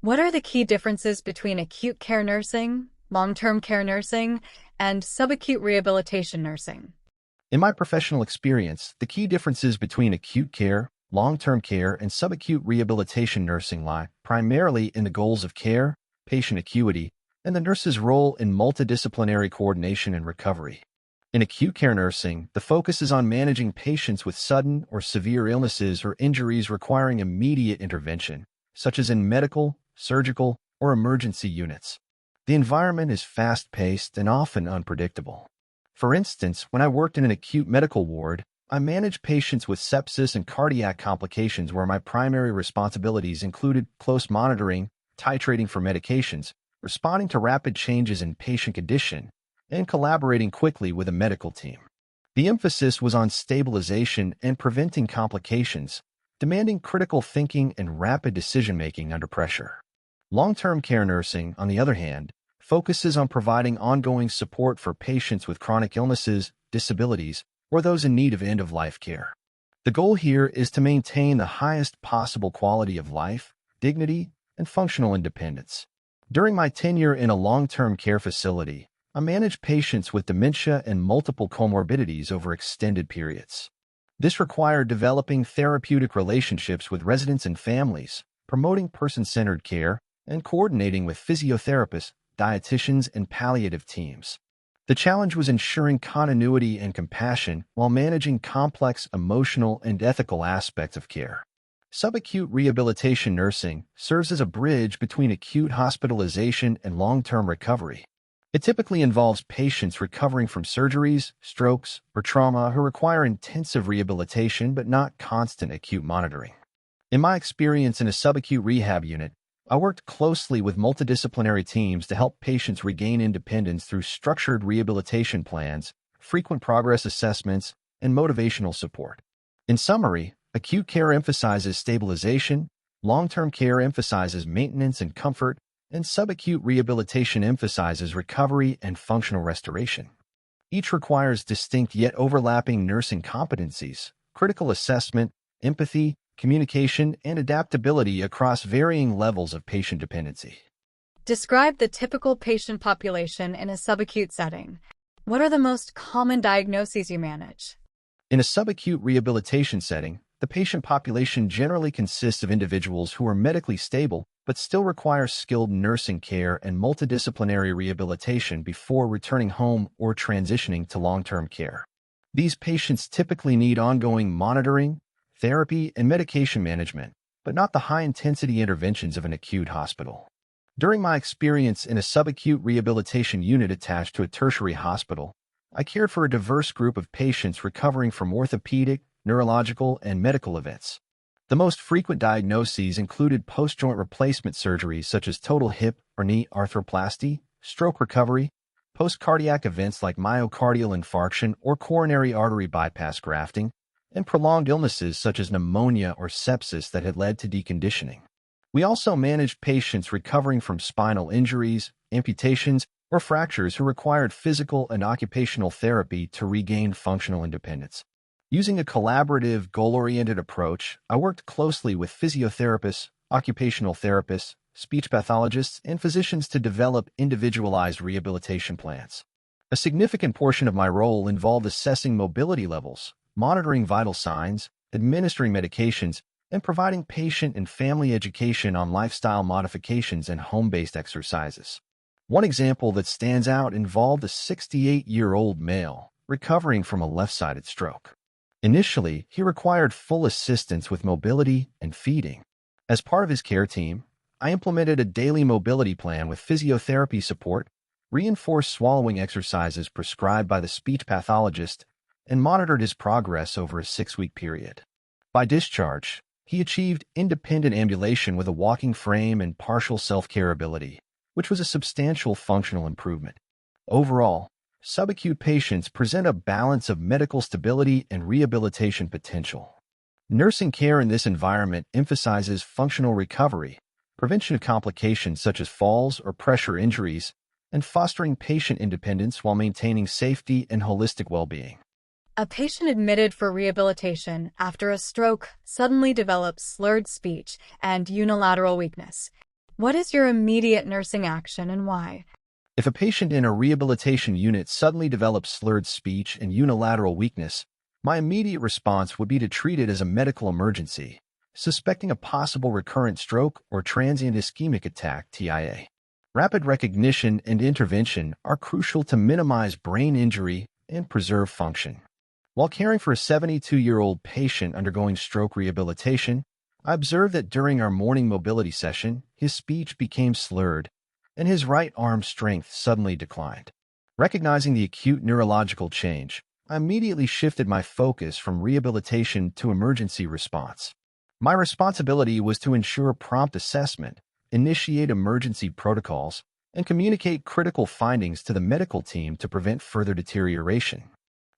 What are the key differences between acute care nursing, long-term care nursing, and subacute rehabilitation nursing? In my professional experience, the key differences between acute care, long-term care, and subacute rehabilitation nursing lie primarily in the goals of care, patient acuity, and the nurse's role in multidisciplinary coordination and recovery. In acute care nursing, the focus is on managing patients with sudden or severe illnesses or injuries requiring immediate intervention, such as in medical, surgical, or emergency units. The environment is fast-paced and often unpredictable. For instance, when I worked in an acute medical ward, I managed patients with sepsis and cardiac complications where my primary responsibilities included close monitoring, titrating for medications, responding to rapid changes in patient condition, and collaborating quickly with a medical team. The emphasis was on stabilization and preventing complications, demanding critical thinking and rapid decision-making under pressure. Long-term care nursing, on the other hand, focuses on providing ongoing support for patients with chronic illnesses, disabilities, or those in need of end-of-life care. The goal here is to maintain the highest possible quality of life, dignity, and functional independence. During my tenure in a long-term care facility, I managed patients with dementia and multiple comorbidities over extended periods. This required developing therapeutic relationships with residents and families, promoting person-centered care, and coordinating with physiotherapists, dietitians, and palliative teams. The challenge was ensuring continuity and compassion while managing complex emotional and ethical aspects of care. Subacute rehabilitation nursing serves as a bridge between acute hospitalization and long-term recovery. It typically involves patients recovering from surgeries, strokes, or trauma who require intensive rehabilitation but not constant acute monitoring. In my experience in a subacute rehab unit, I worked closely with multidisciplinary teams to help patients regain independence through structured rehabilitation plans, frequent progress assessments, and motivational support. In summary, acute care emphasizes stabilization, long-term care emphasizes maintenance and comfort, and subacute rehabilitation emphasizes recovery and functional restoration. Each requires distinct yet overlapping nursing competencies, critical assessment, empathy, communication, and adaptability across varying levels of patient dependency. Describe the typical patient population in a subacute setting. What are the most common diagnoses you manage? In a subacute rehabilitation setting, the patient population generally consists of individuals who are medically stable but still require skilled nursing care and multidisciplinary rehabilitation before returning home or transitioning to long-term care. These patients typically need ongoing monitoring, therapy, and medication management, but not the high-intensity interventions of an acute hospital. During my experience in a subacute rehabilitation unit attached to a tertiary hospital, I cared for a diverse group of patients recovering from orthopedic, neurological, and medical events. The most frequent diagnoses included post-joint replacement surgeries such as total hip or knee arthroplasty, stroke recovery, post-cardiac events like myocardial infarction or coronary artery bypass grafting, and prolonged illnesses such as pneumonia or sepsis that had led to deconditioning. We also managed patients recovering from spinal injuries, amputations, or fractures who required physical and occupational therapy to regain functional independence. Using a collaborative, goal-oriented approach, I worked closely with physiotherapists, occupational therapists, speech pathologists, and physicians to develop individualized rehabilitation plans. A significant portion of my role involved assessing mobility levels, monitoring vital signs, administering medications, and providing patient and family education on lifestyle modifications and home-based exercises. One example that stands out involved a 68-year-old male recovering from a left-sided stroke. Initially, he required full assistance with mobility and feeding. As part of his care team, I implemented a daily mobility plan with physiotherapy support, reinforced swallowing exercises prescribed by the speech pathologist, and monitored his progress over a 6-week period. By discharge, he achieved independent ambulation with a walking frame and partial self-care ability, which was a substantial functional improvement. Overall, subacute patients present a balance of medical stability and rehabilitation potential. Nursing care in this environment emphasizes functional recovery, prevention of complications such as falls or pressure injuries, and fostering patient independence while maintaining safety and holistic well-being. A patient admitted for rehabilitation after a stroke suddenly develops slurred speech and unilateral weakness. What is your immediate nursing action and why? If a patient in a rehabilitation unit suddenly develops slurred speech and unilateral weakness, my immediate response would be to treat it as a medical emergency, suspecting a possible recurrent stroke or transient ischemic attack (TIA). Rapid recognition and intervention are crucial to minimize brain injury and preserve function. While caring for a 72-year-old patient undergoing stroke rehabilitation, I observed that during our morning mobility session, his speech became slurred and his right arm strength suddenly declined. Recognizing the acute neurological change, I immediately shifted my focus from rehabilitation to emergency response. My responsibility was to ensure prompt assessment, initiate emergency protocols, and communicate critical findings to the medical team to prevent further deterioration.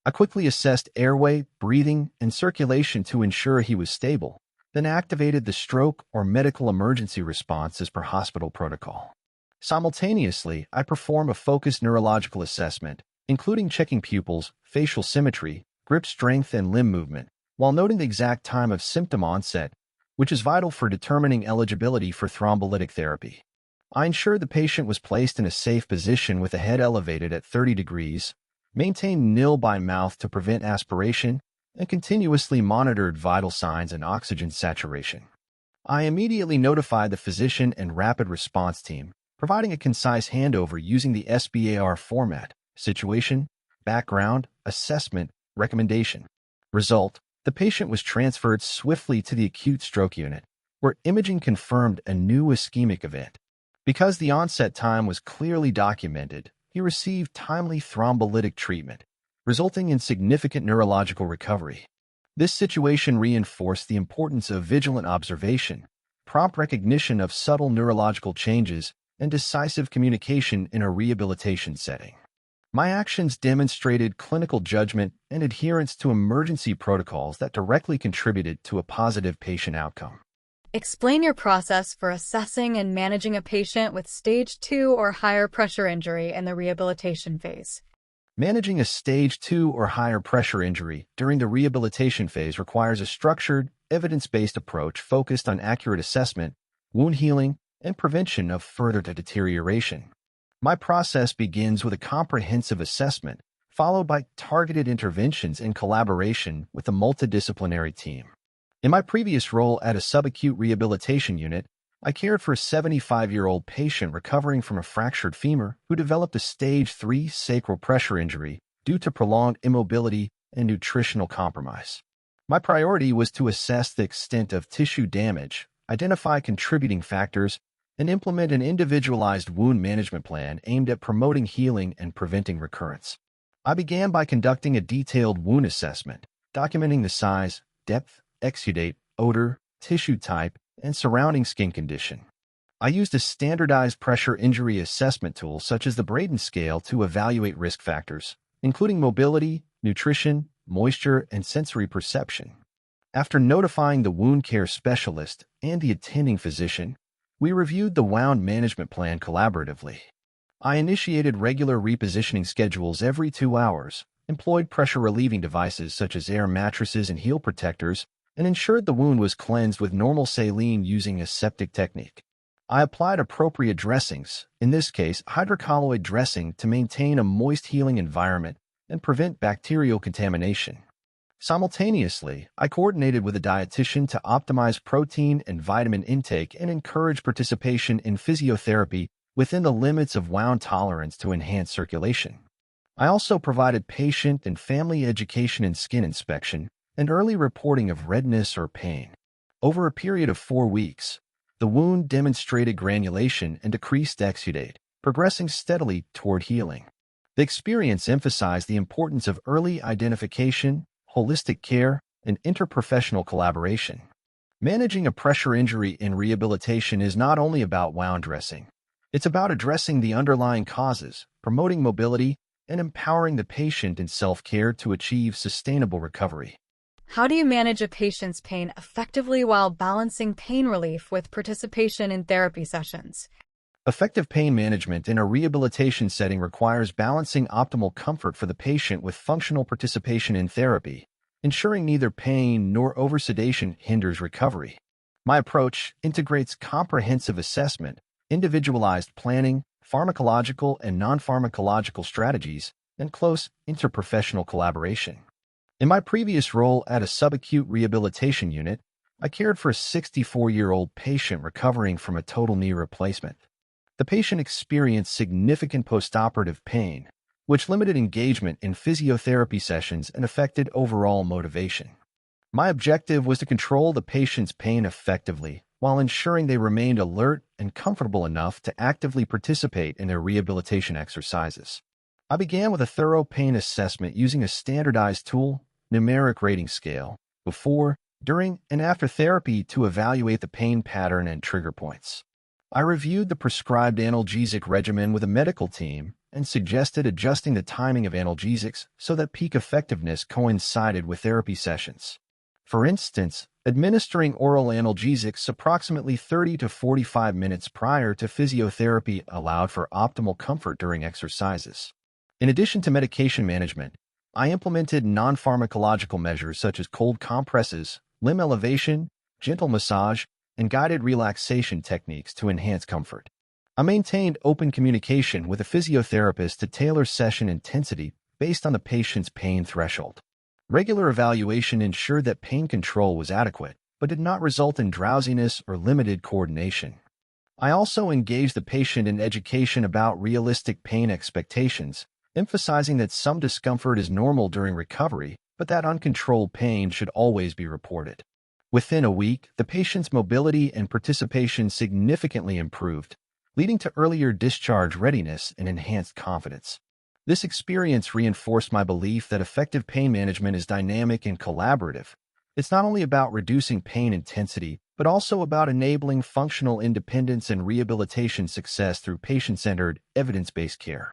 I quickly assessed airway, breathing, and circulation to ensure he was stable, then activated the stroke or medical emergency response as per hospital protocol. Simultaneously, I perform a focused neurological assessment, including checking pupils, facial symmetry, grip strength, and limb movement, while noting the exact time of symptom onset, which is vital for determining eligibility for thrombolytic therapy. I ensured the patient was placed in a safe position with the head elevated at 30 degrees, maintained nil by mouth to prevent aspiration, and continuously monitored vital signs and oxygen saturation. I immediately notified the physician and rapid response team, providing a concise handover using the SBAR format: situation, background, assessment, recommendation. Result: the patient was transferred swiftly to the acute stroke unit, where imaging confirmed a new ischemic event. Because the onset time was clearly documented, he received timely thrombolytic treatment, resulting in significant neurological recovery. This situation reinforced the importance of vigilant observation, prompt recognition of subtle neurological changes, and decisive communication in a rehabilitation setting. My actions demonstrated clinical judgment and adherence to emergency protocols that directly contributed to a positive patient outcome. Explain your process for assessing and managing a patient with stage 2 or higher pressure injury in the rehabilitation phase. Managing a stage 2 or higher pressure injury during the rehabilitation phase requires a structured, evidence-based approach focused on accurate assessment, wound healing, and prevention of further deterioration. My process begins with a comprehensive assessment, followed by targeted interventions in collaboration with a multidisciplinary team. In my previous role at a subacute rehabilitation unit, I cared for a 75-year-old patient recovering from a fractured femur who developed a stage 3 sacral pressure injury due to prolonged immobility and nutritional compromise. My priority was to assess the extent of tissue damage, identify contributing factors, and implement an individualized wound management plan aimed at promoting healing and preventing recurrence. I began by conducting a detailed wound assessment, documenting the size, depth, exudate, odor, tissue type, and surrounding skin condition. I used a standardized pressure injury assessment tool such as the Braden scale to evaluate risk factors, including mobility, nutrition, moisture, and sensory perception. After notifying the wound care specialist and the attending physician, we reviewed the wound management plan collaboratively. I initiated regular repositioning schedules every 2 hours, employed pressure-relieving devices such as air mattresses and heel protectors, and ensured the wound was cleansed with normal saline using a septic technique. I applied appropriate dressings, in this case hydrocolloid dressing, to maintain a moist healing environment and prevent bacterial contamination. Simultaneously, I coordinated with a dietitian to optimize protein and vitamin intake and encourage participation in physiotherapy within the limits of wound tolerance to enhance circulation. I also provided patient and family education in skin inspection and early reporting of redness or pain. Over a period of 4 weeks, the wound demonstrated granulation and decreased exudate, progressing steadily toward healing. The experience emphasized the importance of early identification, holistic care, and interprofessional collaboration. Managing a pressure injury in rehabilitation is not only about wound dressing. It's about addressing the underlying causes, promoting mobility, and empowering the patient in self-care to achieve sustainable recovery. How do you manage a patient's pain effectively while balancing pain relief with participation in therapy sessions? Effective pain management in a rehabilitation setting requires balancing optimal comfort for the patient with functional participation in therapy, ensuring neither pain nor oversedation hinders recovery. My approach integrates comprehensive assessment, individualized planning, pharmacological and non-pharmacological strategies, and close interprofessional collaboration. In my previous role at a subacute rehabilitation unit, I cared for a 64-year-old patient recovering from a total knee replacement. The patient experienced significant postoperative pain, which limited engagement in physiotherapy sessions and affected overall motivation. My objective was to control the patient's pain effectively while ensuring they remained alert and comfortable enough to actively participate in their rehabilitation exercises. I began with a thorough pain assessment using a standardized tool, numeric rating scale, before, during, and after therapy to evaluate the pain pattern and trigger points. I reviewed the prescribed analgesic regimen with a medical team and suggested adjusting the timing of analgesics so that peak effectiveness coincided with therapy sessions. For instance, administering oral analgesics approximately 30 to 45 minutes prior to physiotherapy allowed for optimal comfort during exercises. In addition to medication management, I implemented non-pharmacological measures such as cold compresses, limb elevation, gentle massage, and guided relaxation techniques to enhance comfort. I maintained open communication with a physiotherapist to tailor session intensity based on the patient's pain threshold. Regular evaluation ensured that pain control was adequate, but did not result in drowsiness or limited coordination. I also engaged the patient in education about realistic pain expectations, emphasizing that some discomfort is normal during recovery, but that uncontrolled pain should always be reported. Within a week, the patient's mobility and participation significantly improved, leading to earlier discharge readiness and enhanced confidence. This experience reinforced my belief that effective pain management is dynamic and collaborative. It's not only about reducing pain intensity, but also about enabling functional independence and rehabilitation success through patient-centered, evidence-based care.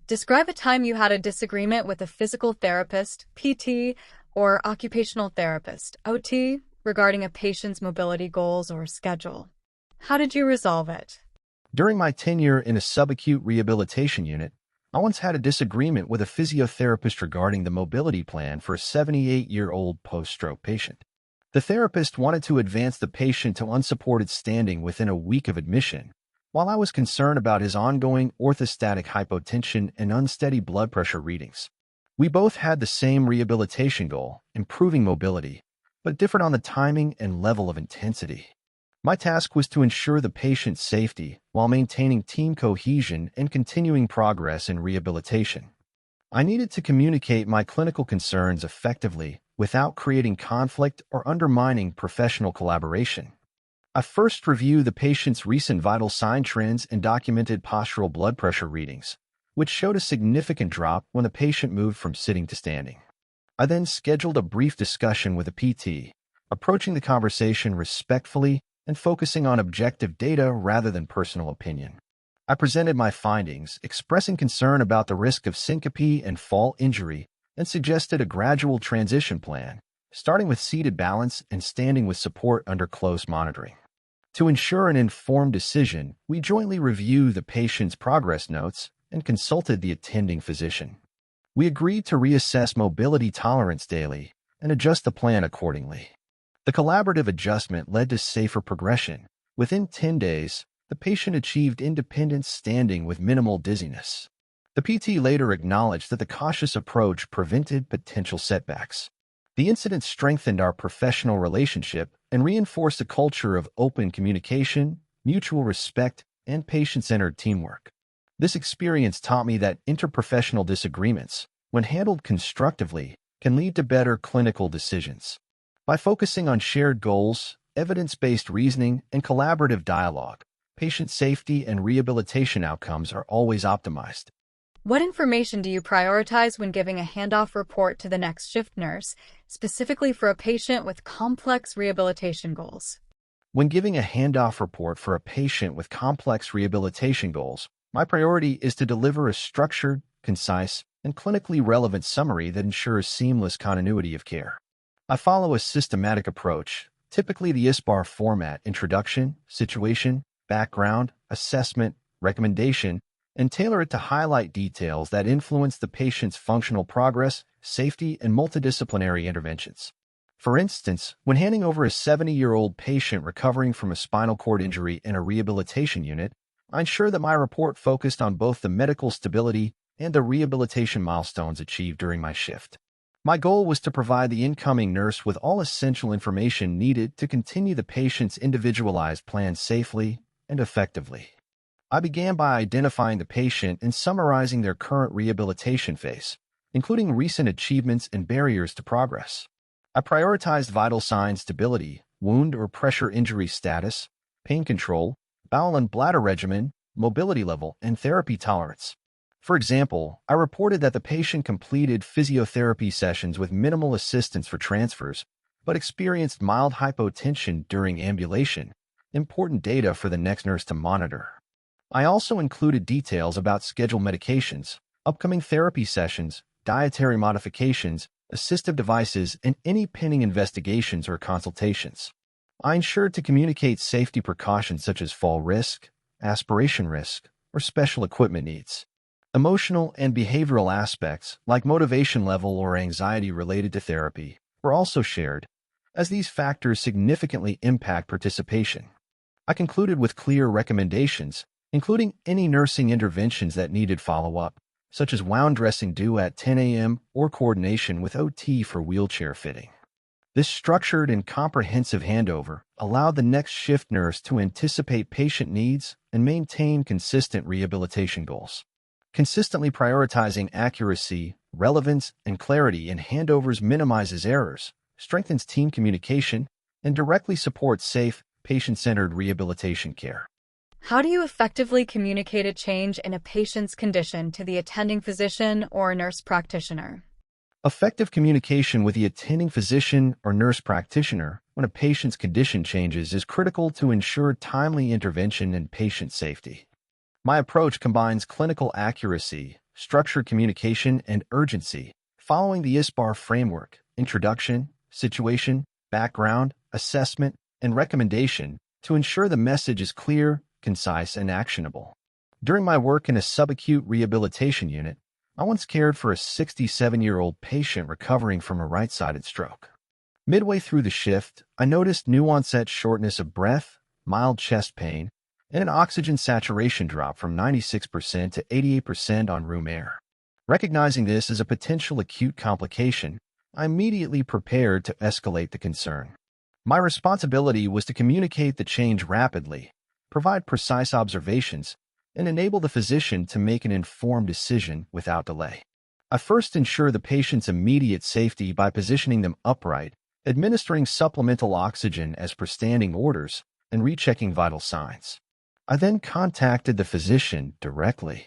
Describe a time you had a disagreement with a physical therapist, PT, or occupational therapist, OT, regarding a patient's mobility goals or schedule. How did you resolve it? During my tenure in a subacute rehabilitation unit, I once had a disagreement with a physiotherapist regarding the mobility plan for a 78-year-old post-stroke patient. The therapist wanted to advance the patient to unsupported standing within a week of admission, while I was concerned about his ongoing orthostatic hypotension and unsteady blood pressure readings. We both had the same rehabilitation goal, improving mobility, but differed on the timing and level of intensity. My task was to ensure the patient's safety while maintaining team cohesion and continuing progress in rehabilitation. I needed to communicate my clinical concerns effectively without creating conflict or undermining professional collaboration. I first reviewed the patient's recent vital sign trends and documented postural blood pressure readings, which showed a significant drop when the patient moved from sitting to standing. I then scheduled a brief discussion with a PT, approaching the conversation respectfully and focusing on objective data rather than personal opinion. I presented my findings, expressing concern about the risk of syncope and fall injury, and suggested a gradual transition plan, starting with seated balance and standing with support under close monitoring. To ensure an informed decision, we jointly reviewed the patient's progress notes and consulted the attending physician. We agreed to reassess mobility tolerance daily and adjust the plan accordingly. The collaborative adjustment led to safer progression. Within 10 days, the patient achieved independent standing with minimal dizziness. The PT later acknowledged that the cautious approach prevented potential setbacks. The incident strengthened our professional relationship and reinforced a culture of open communication, mutual respect, and patient-centered teamwork. This experience taught me that interprofessional disagreements, when handled constructively, can lead to better clinical decisions. By focusing on shared goals, evidence-based reasoning, and collaborative dialogue, patient safety and rehabilitation outcomes are always optimized. What information do you prioritize when giving a handoff report to the next shift nurse, specifically for a patient with complex rehabilitation goals? When giving a handoff report for a patient with complex rehabilitation goals, my priority is to deliver a structured, concise, and clinically relevant summary that ensures seamless continuity of care. I follow a systematic approach, typically the ISBAR format: introduction, situation, background, assessment, recommendation, and tailor it to highlight details that influence the patient's functional progress, safety, and multidisciplinary interventions. For instance, when handing over a 70-year-old patient recovering from a spinal cord injury in a rehabilitation unit, I ensured that my report focused on both the medical stability and the rehabilitation milestones achieved during my shift. My goal was to provide the incoming nurse with all essential information needed to continue the patient's individualized plan safely and effectively. I began by identifying the patient and summarizing their current rehabilitation phase, including recent achievements and barriers to progress. I prioritized vital sign stability, wound or pressure injury status, pain control, bowel and bladder regimen, mobility level, and therapy tolerance. For example, I reported that the patient completed physiotherapy sessions with minimal assistance for transfers, but experienced mild hypotension during ambulation, important data for the next nurse to monitor. I also included details about scheduled medications, upcoming therapy sessions, dietary modifications, assistive devices, and any pending investigations or consultations. I ensured to communicate safety precautions such as fall risk, aspiration risk, or special equipment needs. Emotional and behavioral aspects, like motivation level or anxiety related to therapy, were also shared, as these factors significantly impact participation. I concluded with clear recommendations, including any nursing interventions that needed follow-up, such as wound dressing due at 10 a.m. or coordination with OT for wheelchair fitting. This structured and comprehensive handover allowed the next shift nurse to anticipate patient needs and maintain consistent rehabilitation goals. Consistently prioritizing accuracy, relevance, and clarity in handovers minimizes errors, strengthens team communication, and directly supports safe, patient-centered rehabilitation care. How do you effectively communicate a change in a patient's condition to the attending physician or nurse practitioner? Effective communication with the attending physician or nurse practitioner when a patient's condition changes is critical to ensure timely intervention and patient safety. My approach combines clinical accuracy, structured communication, and urgency, following the ISBAR framework: introduction, situation, background, assessment, and recommendation, to ensure the message is clear, concise, and actionable. During my work in a subacute rehabilitation unit, I once cared for a 67-year-old patient recovering from a right-sided stroke. Midway through the shift, I noticed new-onset shortness of breath, mild chest pain, and an oxygen saturation drop from 96% to 88% on room air. Recognizing this as a potential acute complication, I immediately prepared to escalate the concern. My responsibility was to communicate the change rapidly, provide precise observations, and enable the physician to make an informed decision without delay. I first ensure the patient's immediate safety by positioning them upright, administering supplemental oxygen as per standing orders, and rechecking vital signs. I then contacted the physician directly.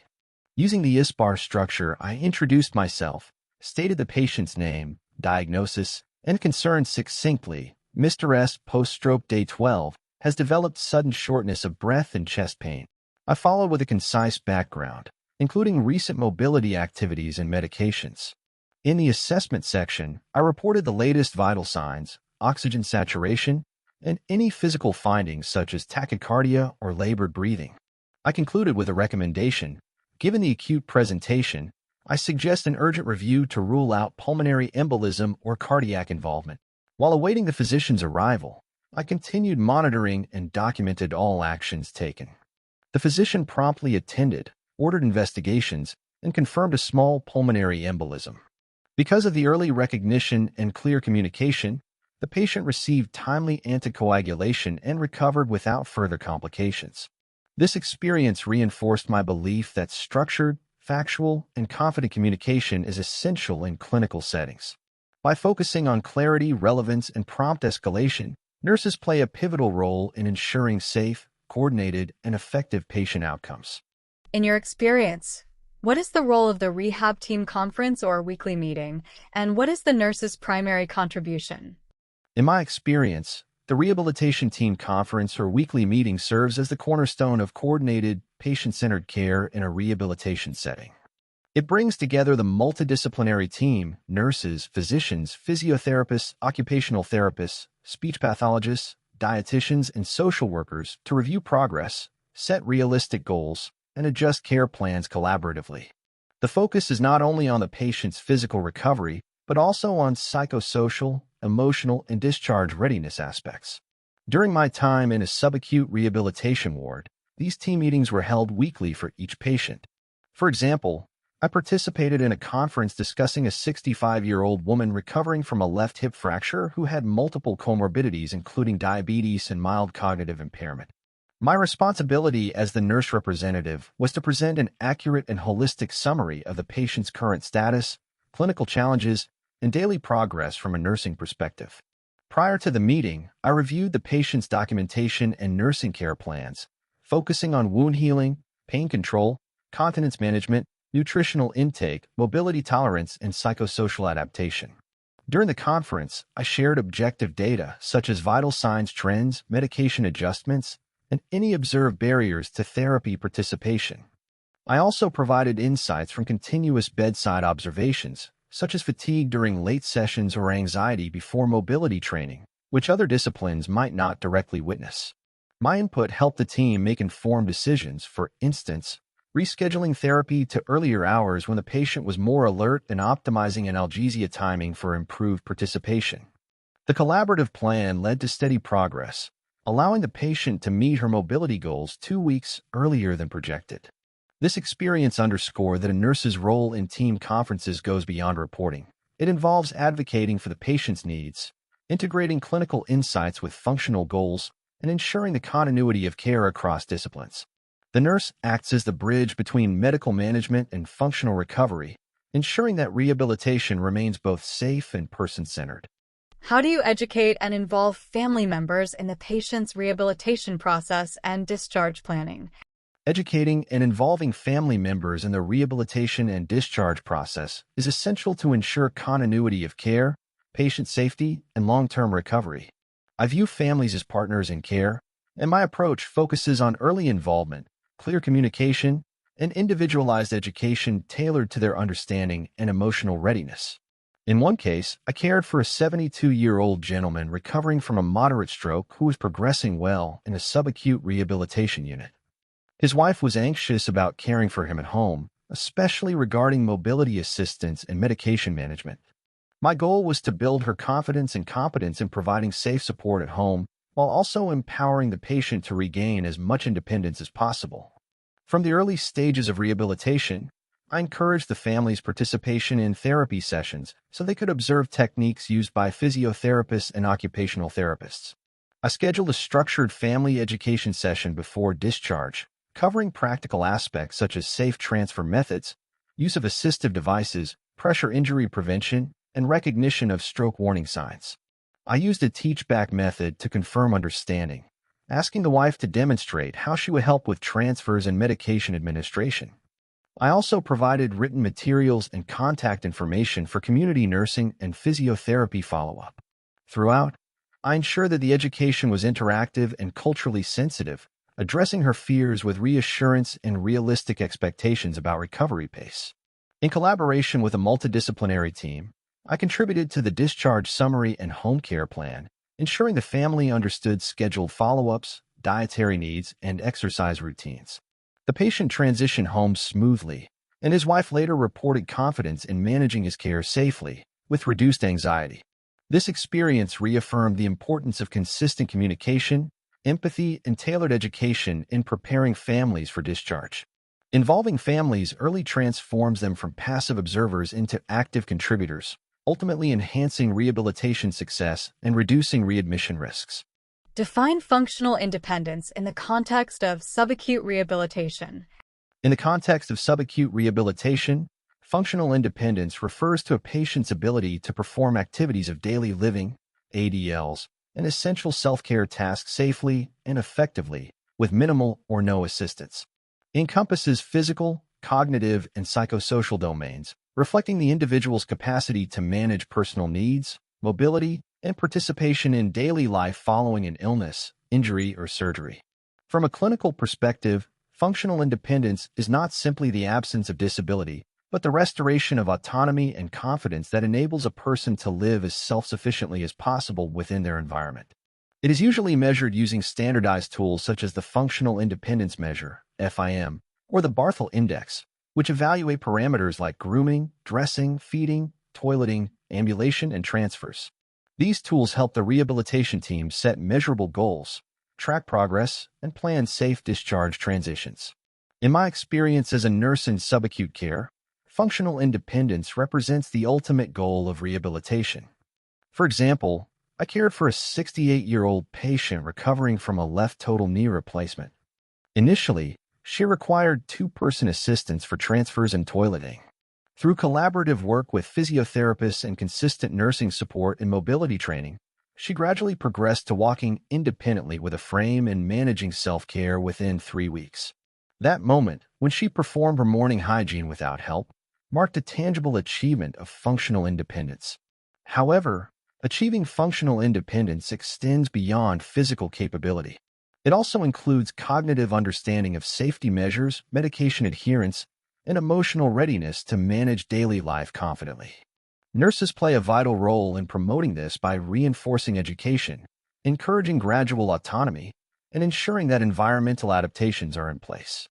Using the ISBAR structure, I introduced myself, stated the patient's name, diagnosis, and concern succinctly. Mr. S, post-stroke day 12, has developed sudden shortness of breath and chest pain. I followed with a concise background, including recent mobility activities and medications. In the assessment section, I reported the latest vital signs, oxygen saturation, and any physical findings such as tachycardia or labored breathing. I concluded with a recommendation. Given the acute presentation, I suggest an urgent review to rule out pulmonary embolism or cardiac involvement. While awaiting the physician's arrival, I continued monitoring and documented all actions taken. The physician promptly attended, ordered investigations, and confirmed a small pulmonary embolism. Because of the early recognition and clear communication, the patient received timely anticoagulation and recovered without further complications. This experience reinforced my belief that structured, factual, and confident communication is essential in clinical settings. By focusing on clarity, relevance, and prompt escalation, nurses play a pivotal role in ensuring safe, coordinated, and effective patient outcomes. In your experience, what is the role of the rehab team conference or weekly meeting, and what is the nurse's primary contribution? In my experience, the rehabilitation team conference or weekly meeting serves as the cornerstone of coordinated, patient-centered care in a rehabilitation setting. It brings together the multidisciplinary team, nurses, physicians, physiotherapists, occupational therapists, speech pathologists, dietitians, and social workers to review progress, set realistic goals, and adjust care plans collaboratively. The focus is not only on the patient's physical recovery, but also on psychosocial, emotional, and discharge readiness aspects. During my time in a subacute rehabilitation ward, These team meetings were held weekly for each patient. For example, I participated in a conference discussing a 65-year-old woman recovering from a left hip fracture who had multiple comorbidities including diabetes and mild cognitive impairment. My responsibility as the nurse representative was to present an accurate and holistic summary of the patient's current status, clinical challenges, and daily progress from a nursing perspective. Prior to the meeting, I reviewed the patient's documentation and nursing care plans, focusing on wound healing, pain control, continence management, nutritional intake, mobility tolerance, and psychosocial adaptation. During the conference, I shared objective data such as vital signs trends, medication adjustments, and any observed barriers to therapy participation. I also provided insights from continuous bedside observations, such as fatigue during late sessions or anxiety before mobility training, which other disciplines might not directly witness. My input helped the team make informed decisions, for instance, rescheduling therapy to earlier hours when the patient was more alert and optimizing analgesia timing for improved participation. The collaborative plan led to steady progress, allowing the patient to meet her mobility goals 2 weeks earlier than projected. This experience underscored that a nurse's role in team conferences goes beyond reporting. It involves advocating for the patient's needs, integrating clinical insights with functional goals, and ensuring the continuity of care across disciplines. The nurse acts as the bridge between medical management and functional recovery, ensuring that rehabilitation remains both safe and person-centered. How do you educate and involve family members in the patient's rehabilitation process and discharge planning? Educating and involving family members in the rehabilitation and discharge process is essential to ensure continuity of care, patient safety, and long-term recovery. I view families as partners in care, and my approach focuses on early involvement, clear communication, and individualized education tailored to their understanding and emotional readiness. In one case, I cared for a 72-year-old gentleman recovering from a moderate stroke who was progressing well in a subacute rehabilitation unit. His wife was anxious about caring for him at home, especially regarding mobility assistance and medication management. My goal was to build her confidence and competence in providing safe support at home, while also empowering the patient to regain as much independence as possible. From the early stages of rehabilitation, I encouraged the family's participation in therapy sessions so they could observe techniques used by physiotherapists and occupational therapists. I scheduled a structured family education session before discharge, covering practical aspects such as safe transfer methods, use of assistive devices, pressure injury prevention, and recognition of stroke warning signs. I used a teach-back method to confirm understanding, asking the wife to demonstrate how she would help with transfers and medication administration. I also provided written materials and contact information for community nursing and physiotherapy follow-up. Throughout, I ensured that the education was interactive and culturally sensitive, addressing her fears with reassurance and realistic expectations about recovery pace. In collaboration with a multidisciplinary team, I contributed to the discharge summary and home care plan, ensuring the family understood scheduled follow-ups, dietary needs, and exercise routines. The patient transitioned home smoothly, and his wife later reported confidence in managing his care safely, with reduced anxiety. This experience reaffirmed the importance of consistent communication, empathy, and tailored education in preparing families for discharge. Involving families early transforms them from passive observers into active contributors, ultimately enhancing rehabilitation success and reducing readmission risks. Define functional independence in the context of subacute rehabilitation. In the context of subacute rehabilitation, functional independence refers to a patient's ability to perform activities of daily living, ADLs, and essential self-care tasks safely and effectively, with minimal or no assistance. It encompasses physical, cognitive, and psychosocial domains, reflecting the individual's capacity to manage personal needs, mobility, and participation in daily life following an illness, injury, or surgery. From a clinical perspective, functional independence is not simply the absence of disability, but the restoration of autonomy and confidence that enables a person to live as self-sufficiently as possible within their environment. It is usually measured using standardized tools such as the Functional Independence Measure, FIM, or the Barthel Index, which evaluate parameters like grooming, dressing, feeding, toileting, ambulation, and transfers. These tools help the rehabilitation team set measurable goals, track progress, and plan safe discharge transitions. In my experience as a nurse in subacute care, functional independence represents the ultimate goal of rehabilitation. For example, I cared for a 68-year-old patient recovering from a left total knee replacement. Initially, she required two-person assistance for transfers and toileting. Through collaborative work with physiotherapists and consistent nursing support and mobility training, she gradually progressed to walking independently with a frame and managing self-care within 3 weeks. That moment, when she performed her morning hygiene without help, marked a tangible achievement of functional independence. However, achieving functional independence extends beyond physical capability. It also includes cognitive understanding of safety measures, medication adherence, and emotional readiness to manage daily life confidently. Nurses play a vital role in promoting this by reinforcing education, encouraging gradual autonomy, and ensuring that environmental adaptations are in place.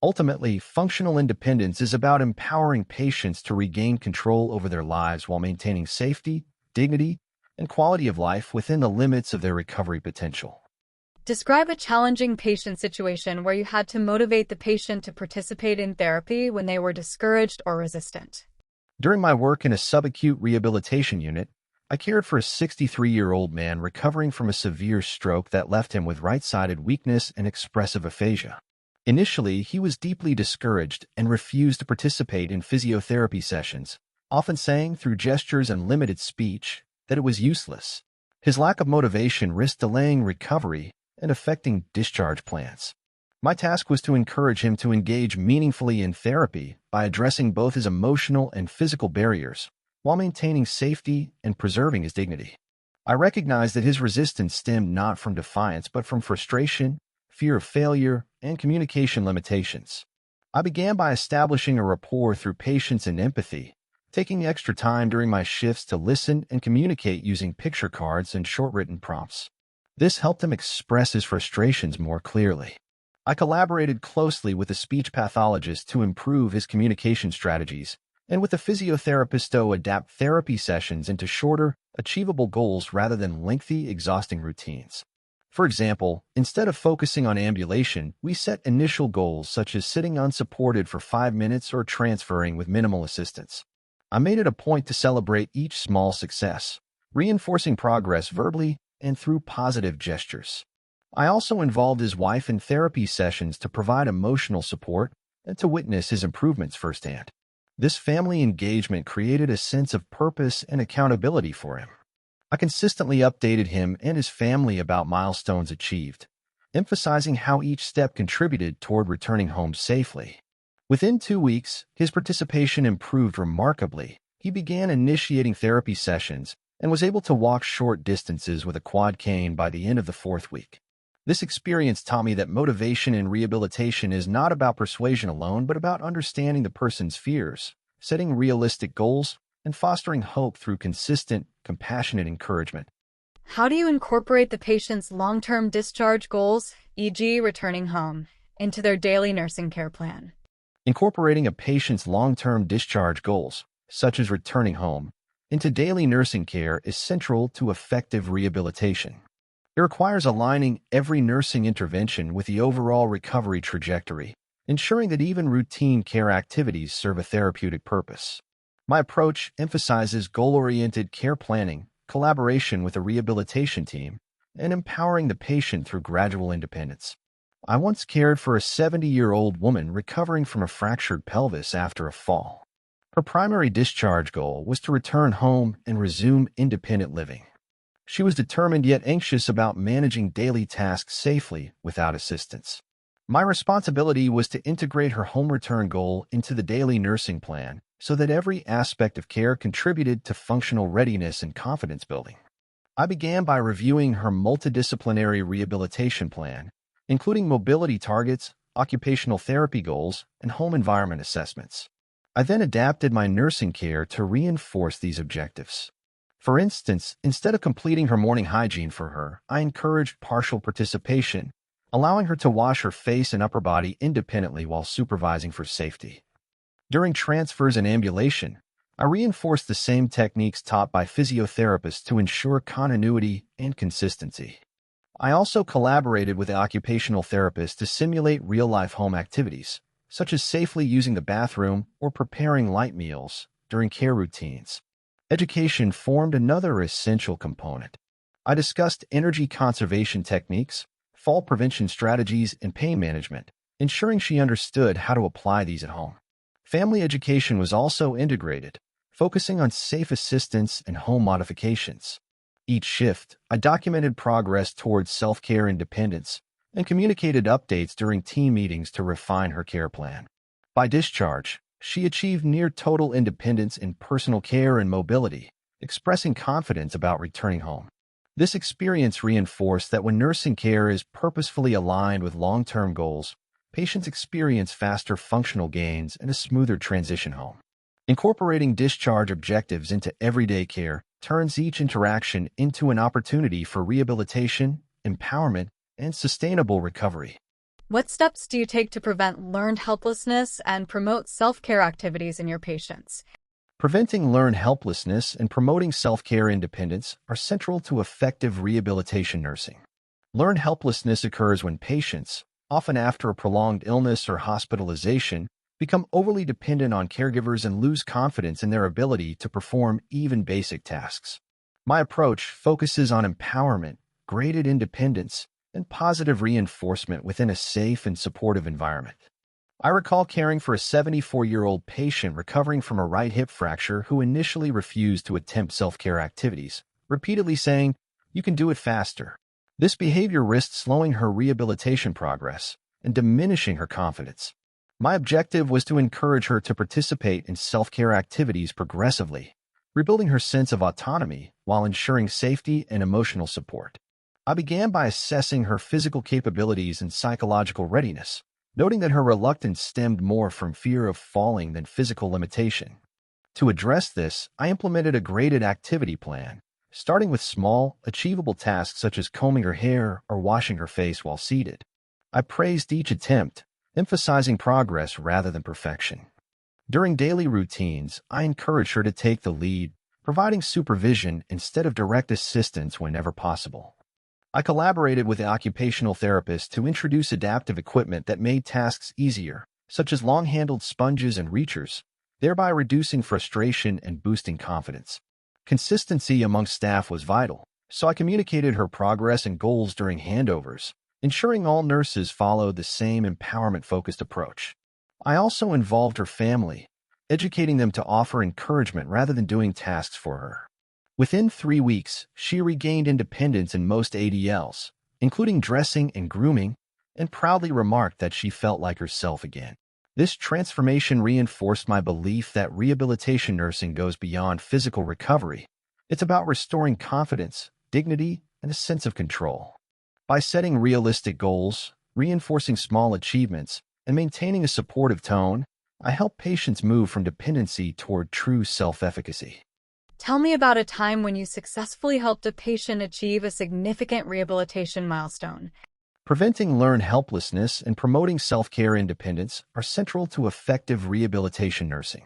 Ultimately, functional independence is about empowering patients to regain control over their lives while maintaining safety, dignity, and quality of life within the limits of their recovery potential. Describe a challenging patient situation where you had to motivate the patient to participate in therapy when they were discouraged or resistant. During my work in a subacute rehabilitation unit, I cared for a 63-year-old man recovering from a severe stroke that left him with right-sided weakness and expressive aphasia. Initially, he was deeply discouraged and refused to participate in physiotherapy sessions, often saying through gestures and limited speech that it was useless. His lack of motivation risked delaying recovery and affecting discharge plans. My task was to encourage him to engage meaningfully in therapy by addressing both his emotional and physical barriers while maintaining safety and preserving his dignity. I recognized that his resistance stemmed not from defiance but from frustration, fear of failure, and communication limitations. I began by establishing a rapport through patience and empathy, taking extra time during my shifts to listen and communicate using picture cards and short-written prompts. This helped him express his frustrations more clearly. I collaborated closely with a speech pathologist to improve his communication strategies, and with a physiotherapist to adapt therapy sessions into shorter, achievable goals rather than lengthy, exhausting routines. For example, instead of focusing on ambulation, we set initial goals such as sitting unsupported for 5 minutes or transferring with minimal assistance. I made it a point to celebrate each small success, reinforcing progress verbally and through positive gestures. I also involved his wife in therapy sessions to provide emotional support and to witness his improvements firsthand. This family engagement created a sense of purpose and accountability for him. I consistently updated him and his family about milestones achieved, emphasizing how each step contributed toward returning home safely. Within 2 weeks, his participation improved remarkably. He began initiating therapy sessions and was able to walk short distances with a quad cane by the end of the 4th week. This experience taught me that motivation in rehabilitation is not about persuasion alone, but about understanding the person's fears, setting realistic goals, and fostering hope through consistent, compassionate encouragement. How do you incorporate the patient's long-term discharge goals, e.g., returning home, into their daily nursing care plan? Incorporating a patient's long-term discharge goals, such as returning home, into daily nursing care is central to effective rehabilitation. It requires aligning every nursing intervention with the overall recovery trajectory, ensuring that even routine care activities serve a therapeutic purpose. My approach emphasizes goal-oriented care planning, collaboration with a rehabilitation team, and empowering the patient through gradual independence. I once cared for a 70-year-old woman recovering from a fractured pelvis after a fall. Her primary discharge goal was to return home and resume independent living. She was determined yet anxious about managing daily tasks safely without assistance. My responsibility was to integrate her home return goal into the daily nursing plan so that every aspect of care contributed to functional readiness and confidence building. I began by reviewing her multidisciplinary rehabilitation plan, including mobility targets, occupational therapy goals, and home environment assessments. I then adapted my nursing care to reinforce these objectives. For instance, instead of completing her morning hygiene for her, I encouraged partial participation, allowing her to wash her face and upper body independently while supervising for safety. During transfers and ambulation, I reinforced the same techniques taught by physiotherapists to ensure continuity and consistency. I also collaborated with the occupational therapist to simulate real-life home activities, such as safely using the bathroom or preparing light meals during care routines. Education formed another essential component. I discussed energy conservation techniques, fall prevention strategies, and pain management, ensuring she understood how to apply these at home. Family education was also integrated, focusing on safe assistance and home modifications. Each shift, I documented progress towards self-care independence and communicated updates during team meetings to refine her care plan. By discharge, she achieved near total independence in personal care and mobility, expressing confidence about returning home. This experience reinforced that when nursing care is purposefully aligned with long-term goals, patients experience faster functional gains and a smoother transition home. Incorporating discharge objectives into everyday care turns each interaction into an opportunity for rehabilitation, empowerment, and sustainable recovery. What steps do you take to prevent learned helplessness and promote self-care activities in your patients? Preventing learned helplessness and promoting self-care independence are central to effective rehabilitation nursing. Learned helplessness occurs when patients, often after a prolonged illness or hospitalization, become overly dependent on caregivers and lose confidence in their ability to perform even basic tasks. My approach focuses on empowerment, graded independence, and positive reinforcement within a safe and supportive environment. I recall caring for a 74-year-old patient recovering from a right hip fracture who initially refused to attempt self-care activities, repeatedly saying, "You can do it faster." This behavior risked slowing her rehabilitation progress and diminishing her confidence. My objective was to encourage her to participate in self-care activities progressively, rebuilding her sense of autonomy while ensuring safety and emotional support. I began by assessing her physical capabilities and psychological readiness, noting that her reluctance stemmed more from fear of falling than physical limitation. To address this, I implemented a graded activity plan, starting with small, achievable tasks such as combing her hair or washing her face while seated. I praised each attempt, emphasizing progress rather than perfection. During daily routines, I encouraged her to take the lead, providing supervision instead of direct assistance whenever possible. I collaborated with the occupational therapist to introduce adaptive equipment that made tasks easier, such as long-handled sponges and reachers, thereby reducing frustration and boosting confidence. Consistency among staff was vital, so I communicated her progress and goals during handovers, ensuring all nurses followed the same empowerment-focused approach. I also involved her family, educating them to offer encouragement rather than doing tasks for her. Within 3 weeks, she regained independence in most ADLs, including dressing and grooming, and proudly remarked that she felt like herself again. This transformation reinforced my belief that rehabilitation nursing goes beyond physical recovery. It's about restoring confidence, dignity, and a sense of control. By setting realistic goals, reinforcing small achievements, and maintaining a supportive tone, I help patients move from dependency toward true self-efficacy. Tell me about a time when you successfully helped a patient achieve a significant rehabilitation milestone. Preventing learned helplessness and promoting self-care independence are central to effective rehabilitation nursing.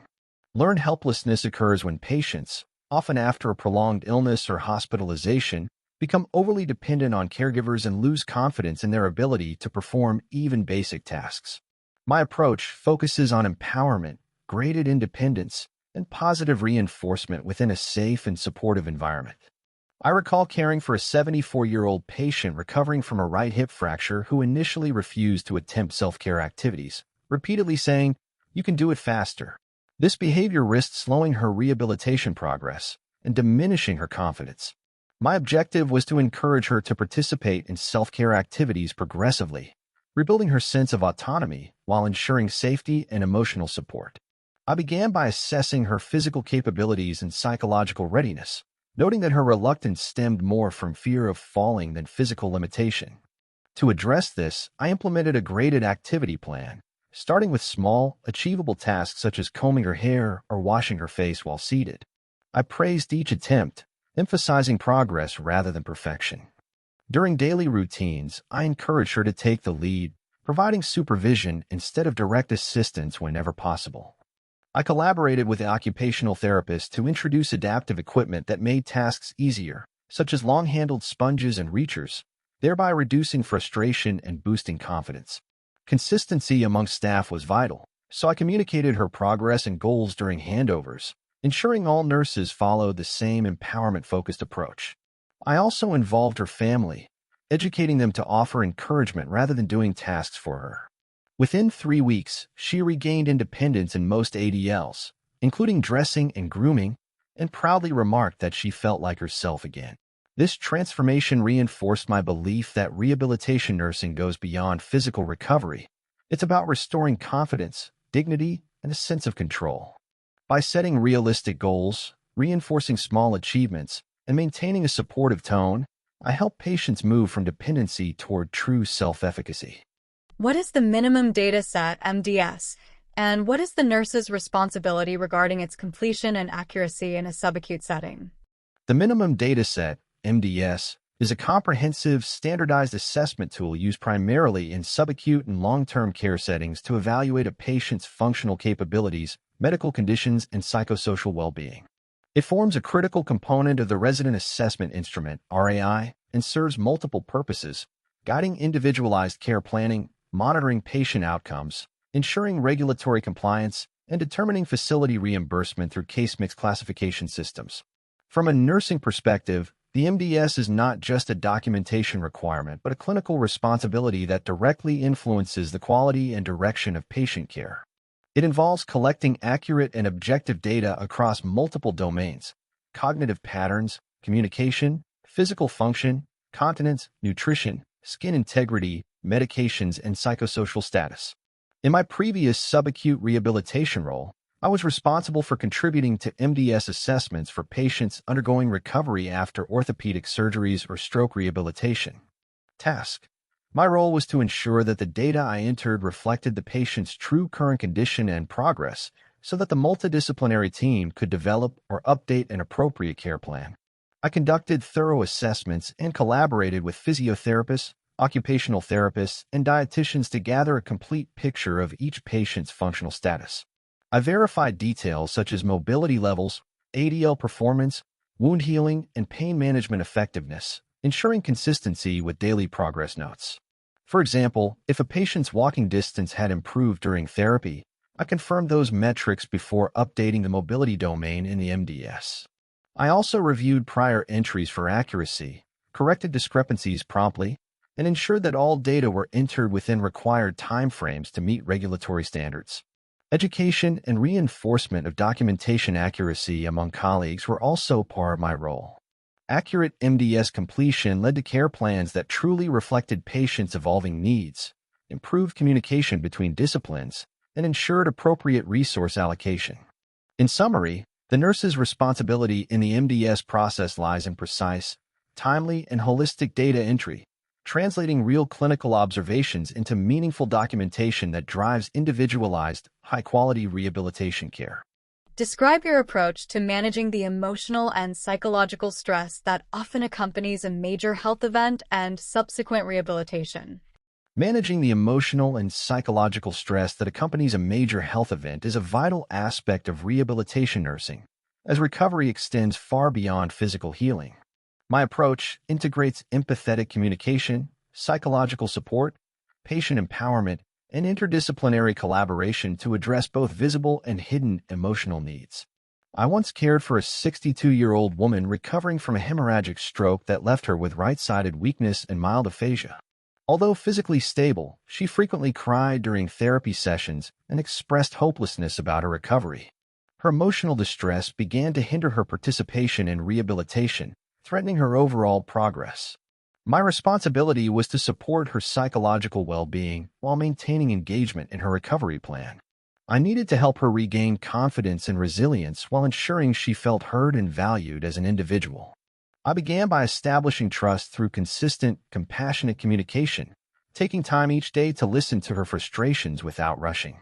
Learned helplessness occurs when patients, often after a prolonged illness or hospitalization, become overly dependent on caregivers and lose confidence in their ability to perform even basic tasks. My approach focuses on empowerment, graded independence, and positive reinforcement within a safe and supportive environment. I recall caring for a 74-year-old patient recovering from a right hip fracture who initially refused to attempt self-care activities, repeatedly saying, "You can do it faster." This behavior risked slowing her rehabilitation progress and diminishing her confidence. My objective was to encourage her to participate in self-care activities progressively, rebuilding her sense of autonomy while ensuring safety and emotional support. I began by assessing her physical capabilities and psychological readiness, noting that her reluctance stemmed more from fear of falling than physical limitation. To address this, I implemented a graded activity plan, starting with small, achievable tasks such as combing her hair or washing her face while seated. I praised each attempt, emphasizing progress rather than perfection. During daily routines, I encouraged her to take the lead, providing supervision instead of direct assistance whenever possible. I collaborated with the occupational therapist to introduce adaptive equipment that made tasks easier, such as long-handled sponges and reachers, thereby reducing frustration and boosting confidence. Consistency among staff was vital, so I communicated her progress and goals during handovers, ensuring all nurses followed the same empowerment-focused approach. I also involved her family, educating them to offer encouragement rather than doing tasks for her. Within 3 weeks, she regained independence in most ADLs, including dressing and grooming, and proudly remarked that she felt like herself again. This transformation reinforced my belief that rehabilitation nursing goes beyond physical recovery. It's about restoring confidence, dignity, and a sense of control. By setting realistic goals, reinforcing small achievements, and maintaining a supportive tone, I help patients move from dependency toward true self-efficacy. What is the minimum data set, MDS, and what is the nurse's responsibility regarding its completion and accuracy in a subacute setting? The minimum data set, MDS, is a comprehensive, standardized assessment tool used primarily in subacute and long-term care settings to evaluate a patient's functional capabilities, medical conditions, and psychosocial well-being. It forms a critical component of the Resident Assessment Instrument, RAI, and serves multiple purposes, guiding individualized care planning, monitoring patient outcomes, ensuring regulatory compliance, and determining facility reimbursement through case mix classification systems. From a nursing perspective, the MDS is not just a documentation requirement, but a clinical responsibility that directly influences the quality and direction of patient care. It involves collecting accurate and objective data across multiple domains: cognitive patterns, communication, physical function, continence, nutrition, skin integrity, medications, and psychosocial status. In my previous subacute rehabilitation role, I was responsible for contributing to MDS assessments for patients undergoing recovery after orthopedic surgeries or stroke rehabilitation. Task: my role was to ensure that the data I entered reflected the patient's true current condition and progress so that the multidisciplinary team could develop or update an appropriate care plan. I conducted thorough assessments and collaborated with physiotherapists, occupational therapists, and dietitians to gather a complete picture of each patient's functional status. I verified details such as mobility levels, ADL performance, wound healing, and pain management effectiveness, ensuring consistency with daily progress notes. For example, if a patient's walking distance had improved during therapy, I confirmed those metrics before updating the mobility domain in the MDS. I also reviewed prior entries for accuracy, corrected discrepancies promptly, and ensured that all data were entered within required timeframes to meet regulatory standards. Education and reinforcement of documentation accuracy among colleagues were also part of my role. Accurate MDS completion led to care plans that truly reflected patients' evolving needs, improved communication between disciplines, and ensured appropriate resource allocation. In summary, the nurse's responsibility in the MDS process lies in precise, timely, and holistic data entry, translating real clinical observations into meaningful documentation that drives individualized, high-quality rehabilitation care. Describe your approach to managing the emotional and psychological stress that often accompanies a major health event and subsequent rehabilitation. Managing the emotional and psychological stress that accompanies a major health event is a vital aspect of rehabilitation nursing, as recovery extends far beyond physical healing. My approach integrates empathetic communication, psychological support, patient empowerment, and interdisciplinary collaboration to address both visible and hidden emotional needs. I once cared for a 62-year-old woman recovering from a hemorrhagic stroke that left her with right-sided weakness and mild aphasia. Although physically stable, she frequently cried during therapy sessions and expressed hopelessness about her recovery. Her emotional distress began to hinder her participation in rehabilitation, threatening her overall progress. My responsibility was to support her psychological well-being while maintaining engagement in her recovery plan. I needed to help her regain confidence and resilience while ensuring she felt heard and valued as an individual. I began by establishing trust through consistent, compassionate communication, taking time each day to listen to her frustrations without rushing.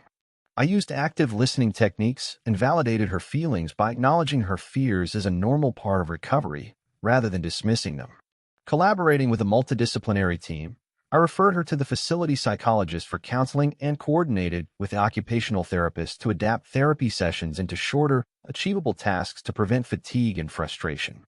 I used active listening techniques and validated her feelings by acknowledging her fears as a normal part of recovery rather than dismissing them. Collaborating with a multidisciplinary team, I referred her to the facility psychologist for counseling and coordinated with occupational therapists to adapt therapy sessions into shorter, achievable tasks to prevent fatigue and frustration.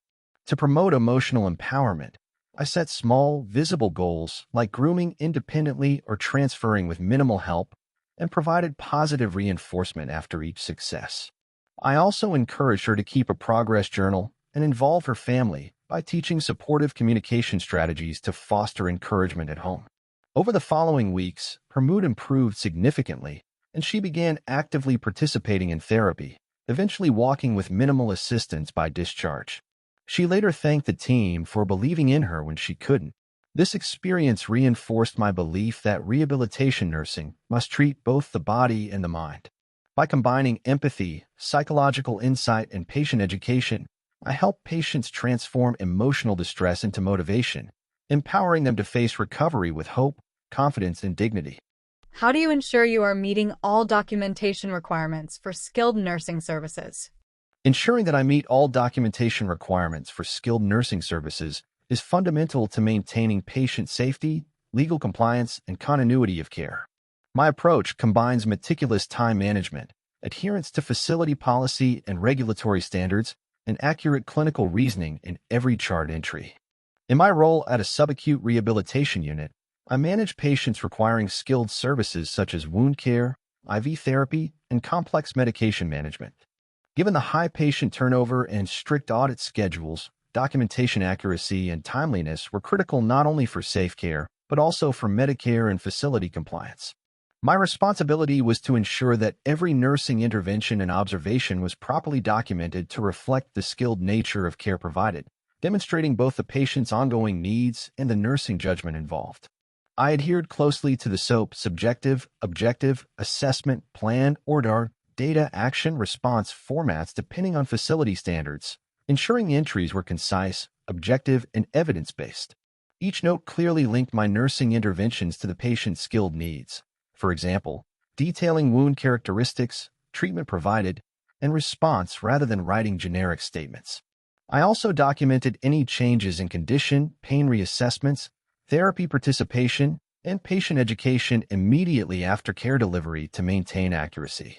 To promote emotional empowerment, I set small, visible goals like grooming independently or transferring with minimal help and provided positive reinforcement after each success. I also encouraged her to keep a progress journal and involve her family by teaching supportive communication strategies to foster encouragement at home. Over the following weeks, her mood improved significantly, and she began actively participating in therapy, eventually walking with minimal assistance by discharge. She later thanked the team for believing in her when she couldn't. This experience reinforced my belief that rehabilitation nursing must treat both the body and the mind. By combining empathy, psychological insight, and patient education, I help patients transform emotional distress into motivation, empowering them to face recovery with hope, confidence, and dignity. How do you ensure you are meeting all documentation requirements for skilled nursing services? Ensuring that I meet all documentation requirements for skilled nursing services is fundamental to maintaining patient safety, legal compliance, and continuity of care. My approach combines meticulous time management, adherence to facility policy and regulatory standards, and accurate clinical reasoning in every chart entry. In my role at a subacute rehabilitation unit, I manage patients requiring skilled services such as wound care, IV therapy, and complex medication management. Given the high patient turnover and strict audit schedules, documentation accuracy and timeliness were critical not only for safe care, but also for Medicare and facility compliance. My responsibility was to ensure that every nursing intervention and observation was properly documented to reflect the skilled nature of care provided, demonstrating both the patient's ongoing needs and the nursing judgment involved. I adhered closely to the SOAP subjective, objective, assessment, plan, order, data, action, response formats depending on facility standards, ensuring the entries were concise, objective, and evidence-based. Each note clearly linked my nursing interventions to the patient's skilled needs. For example, detailing wound characteristics, treatment provided, and response rather than writing generic statements. I also documented any changes in condition, pain reassessments, therapy participation, and patient education immediately after care delivery to maintain accuracy.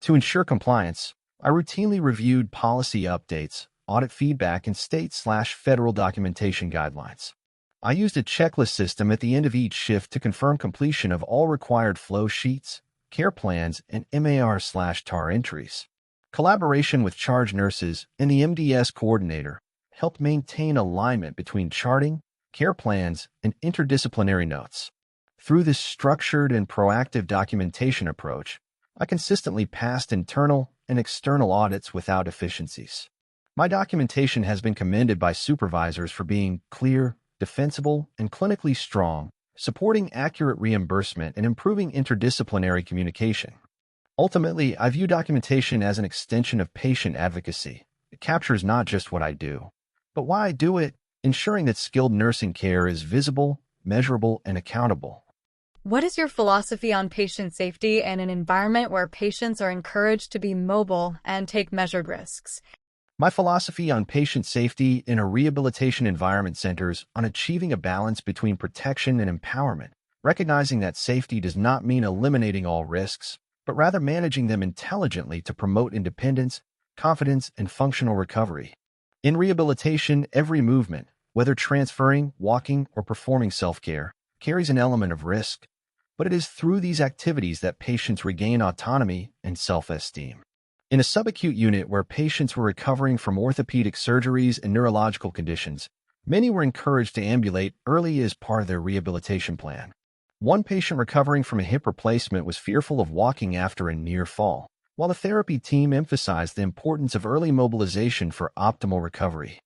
To ensure compliance, I routinely reviewed policy updates, audit feedback, and state/federal documentation guidelines. I used a checklist system at the end of each shift to confirm completion of all required flow sheets, care plans, and MAR/TAR entries. Collaboration with charge nurses and the MDS coordinator helped maintain alignment between charting, care plans, and interdisciplinary notes. Through this structured and proactive documentation approach, I consistently passed internal and external audits without deficiencies. My documentation has been commended by supervisors for being clear, defensible, and clinically strong, supporting accurate reimbursement and improving interdisciplinary communication. Ultimately, I view documentation as an extension of patient advocacy. It captures not just what I do, but why I do it, ensuring that skilled nursing care is visible, measurable, and accountable. What is your philosophy on patient safety in an environment where patients are encouraged to be mobile and take measured risks? My philosophy on patient safety in a rehabilitation environment centers on achieving a balance between protection and empowerment, recognizing that safety does not mean eliminating all risks, but rather managing them intelligently to promote independence, confidence, and functional recovery. In rehabilitation, every movement, whether transferring, walking, or performing self-care, carries an element of risk, but it is through these activities that patients regain autonomy and self-esteem. In a subacute unit where patients were recovering from orthopedic surgeries and neurological conditions, many were encouraged to ambulate early as part of their rehabilitation plan. One patient recovering from a hip replacement was fearful of walking after a near fall, while the therapy team emphasized the importance of early mobilization for optimal recovery.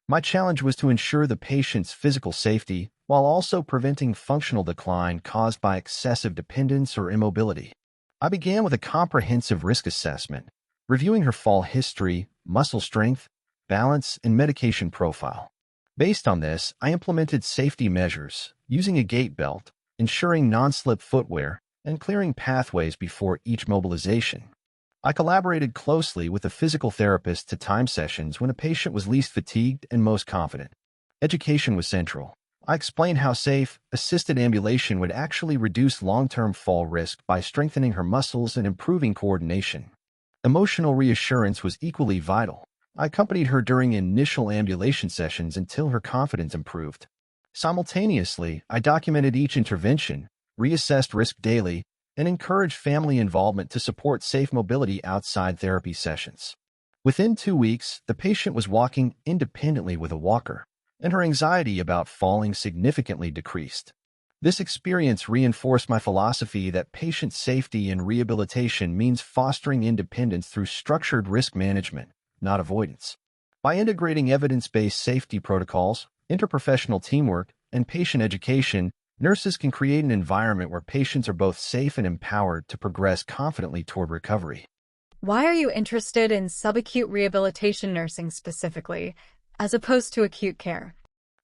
My challenge was to ensure the patient's physical safety while also preventing functional decline caused by excessive dependence or immobility. I began with a comprehensive risk assessment, reviewing her fall history, muscle strength, balance, and medication profile. Based on this, I implemented safety measures, using a gait belt, ensuring non-slip footwear, and clearing pathways before each mobilization. I collaborated closely with a physical therapist to time sessions when a patient was least fatigued and most confident. Education was central. I explained how safe, assisted ambulation would actually reduce long-term fall risk by strengthening her muscles and improving coordination. Emotional reassurance was equally vital. I accompanied her during initial ambulation sessions until her confidence improved. Simultaneously, I documented each intervention, reassessed risk daily, and encouraged family involvement to support safe mobility outside therapy sessions. Within 2 weeks, the patient was walking independently with a walker, and her anxiety about falling significantly decreased. This experience reinforced my philosophy that patient safety and rehabilitation means fostering independence through structured risk management, not avoidance. By integrating evidence-based safety protocols, interprofessional teamwork, and patient education, nurses can create an environment where patients are both safe and empowered to progress confidently toward recovery. Why are you interested in subacute rehabilitation nursing specifically, as opposed to acute care?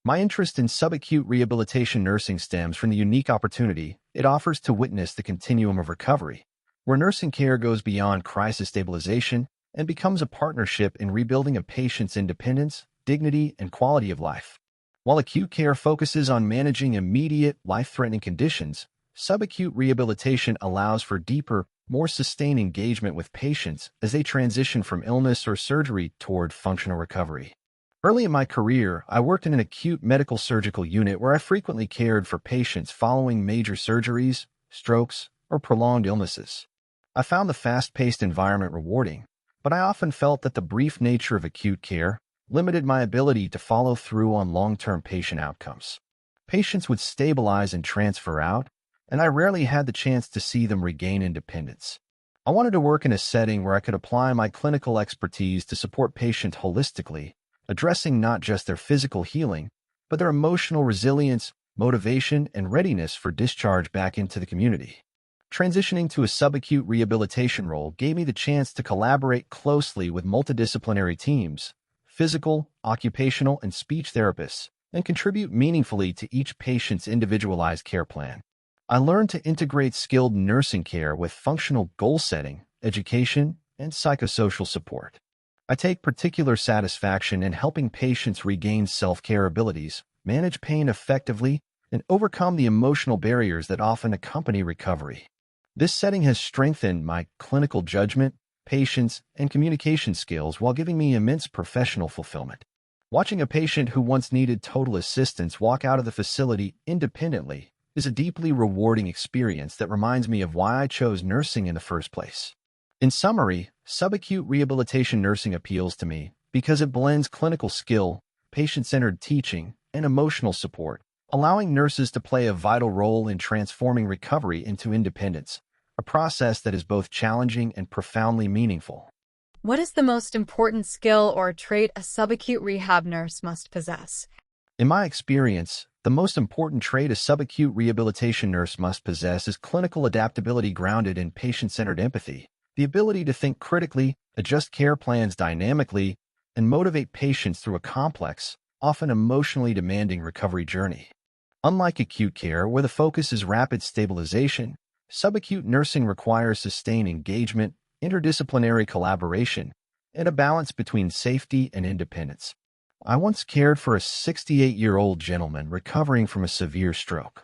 My interest in subacute rehabilitation nursing stems from the unique opportunity it offers to witness the continuum of recovery, where nursing care goes beyond crisis stabilization and becomes a partnership in rebuilding a patient's independence, dignity, and quality of life. While acute care focuses on managing immediate, life-threatening conditions, subacute rehabilitation allows for deeper, more sustained engagement with patients as they transition from illness or surgery toward functional recovery. Early in my career, I worked in an acute medical surgical unit where I frequently cared for patients following major surgeries, strokes, or prolonged illnesses. I found the fast-paced environment rewarding, but I often felt that the brief nature of acute care limited my ability to follow through on long-term patient outcomes. Patients would stabilize and transfer out, and I rarely had the chance to see them regain independence. I wanted to work in a setting where I could apply my clinical expertise to support patients holistically, addressing not just their physical healing, but their emotional resilience, motivation, and readiness for discharge back into the community. Transitioning to a subacute rehabilitation role gave me the chance to collaborate closely with multidisciplinary teams, physical, occupational, and speech therapists, and contribute meaningfully to each patient's individualized care plan. I learned to integrate skilled nursing care with functional goal setting, education, and psychosocial support. I take particular satisfaction in helping patients regain self-care abilities, manage pain effectively, and overcome the emotional barriers that often accompany recovery. This setting has strengthened my clinical judgment, patience, and communication skills while giving me immense professional fulfillment. Watching a patient who once needed total assistance walk out of the facility independently is a deeply rewarding experience that reminds me of why I chose nursing in the first place. In summary, subacute rehabilitation nursing appeals to me because it blends clinical skill, patient-centered teaching, and emotional support, allowing nurses to play a vital role in transforming recovery into independence, a process that is both challenging and profoundly meaningful. What is the most important skill or trait a subacute rehab nurse must possess? In my experience, the most important trait a subacute rehabilitation nurse must possess is clinical adaptability grounded in patient-centered empathy, the ability to think critically, adjust care plans dynamically, and motivate patients through a complex, often emotionally demanding recovery journey. Unlike acute care, where the focus is rapid stabilization, subacute nursing requires sustained engagement, interdisciplinary collaboration, and a balance between safety and independence. I once cared for a 68-year-old gentleman recovering from a severe stroke.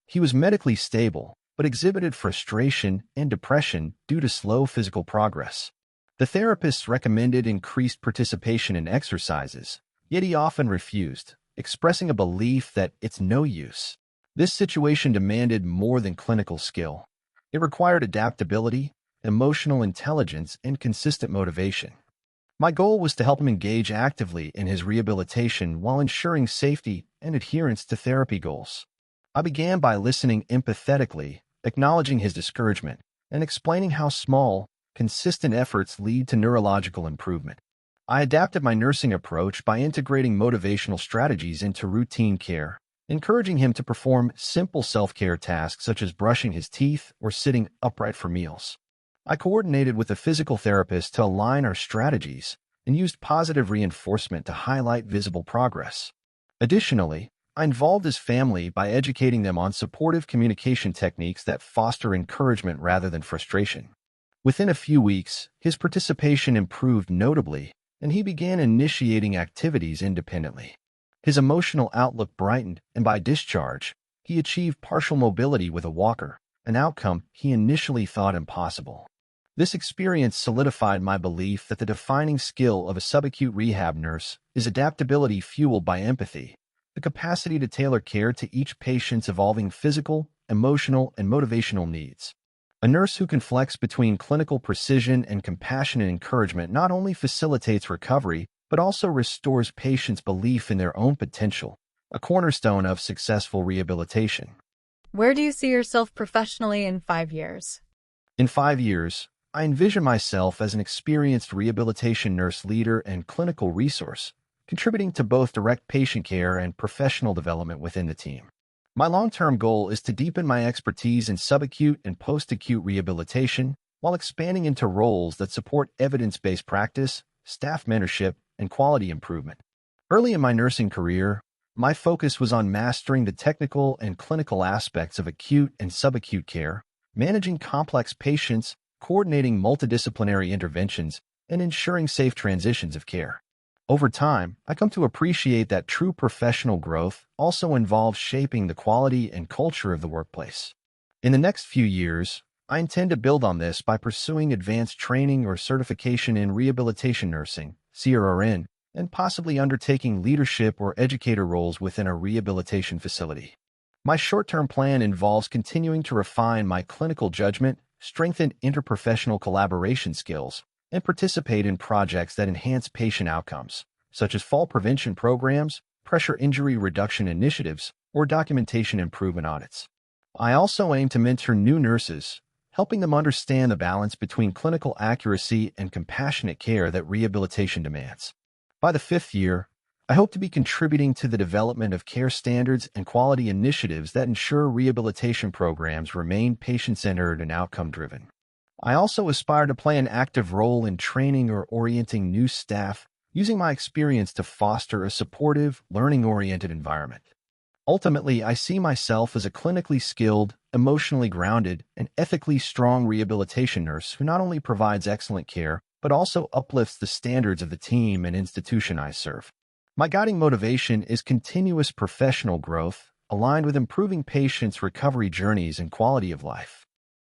He was medically stable, but exhibited frustration and depression due to slow physical progress. The therapists recommended increased participation in exercises, yet he often refused, expressing a belief that it's no use. This situation demanded more than clinical skill. It required adaptability, emotional intelligence, and consistent motivation. My goal was to help him engage actively in his rehabilitation while ensuring safety and adherence to therapy goals. I began by listening empathetically, acknowledging his discouragement, and explaining how small, consistent efforts lead to neurological improvement. I adapted my nursing approach by integrating motivational strategies into routine care, encouraging him to perform simple self-care tasks such as brushing his teeth or sitting upright for meals. I coordinated with a physical therapist to align our strategies and used positive reinforcement to highlight visible progress. Additionally, I involved his family by educating them on supportive communication techniques that foster encouragement rather than frustration. Within a few weeks, his participation improved notably, and he began initiating activities independently. His emotional outlook brightened, and by discharge, he achieved partial mobility with a walker, an outcome he initially thought impossible. This experience solidified my belief that the defining skill of a subacute rehab nurse is adaptability fueled by empathy, the capacity to tailor care to each patient's evolving physical, emotional, and motivational needs. A nurse who can flex between clinical precision and compassionate encouragement not only facilitates recovery, but also restores patients' belief in their own potential, a cornerstone of successful rehabilitation. Where do you see yourself professionally in 5 years? In 5 years, I envision myself as an experienced rehabilitation nurse leader and clinical resource, contributing to both direct patient care and professional development within the team. My long-term goal is to deepen my expertise in subacute and post-acute rehabilitation while expanding into roles that support evidence-based practice, staff mentorship, and quality improvement. Early in my nursing career, my focus was on mastering the technical and clinical aspects of acute and subacute care, managing complex patients, coordinating multidisciplinary interventions, and ensuring safe transitions of care. Over time, I come to appreciate that true professional growth also involves shaping the quality and culture of the workplace. In the next few years, I intend to build on this by pursuing advanced training or certification in rehabilitation nursing, CRRN, and possibly undertaking leadership or educator roles within a rehabilitation facility. My short-term plan involves continuing to refine my clinical judgment, strengthen interprofessional collaboration skills, and participate in projects that enhance patient outcomes, such as fall prevention programs, pressure injury reduction initiatives, or documentation improvement audits. I also aim to mentor new nurses, helping them understand the balance between clinical accuracy and compassionate care that rehabilitation demands. By the 5th year, I hope to be contributing to the development of care standards and quality initiatives that ensure rehabilitation programs remain patient-centered and outcome-driven. I also aspire to play an active role in training or orienting new staff, using my experience to foster a supportive, learning-oriented environment. Ultimately, I see myself as a clinically skilled, emotionally grounded, and ethically strong rehabilitation nurse who not only provides excellent care, but also uplifts the standards of the team and institution I serve. My guiding motivation is continuous professional growth, aligned with improving patients' recovery journeys and quality of life.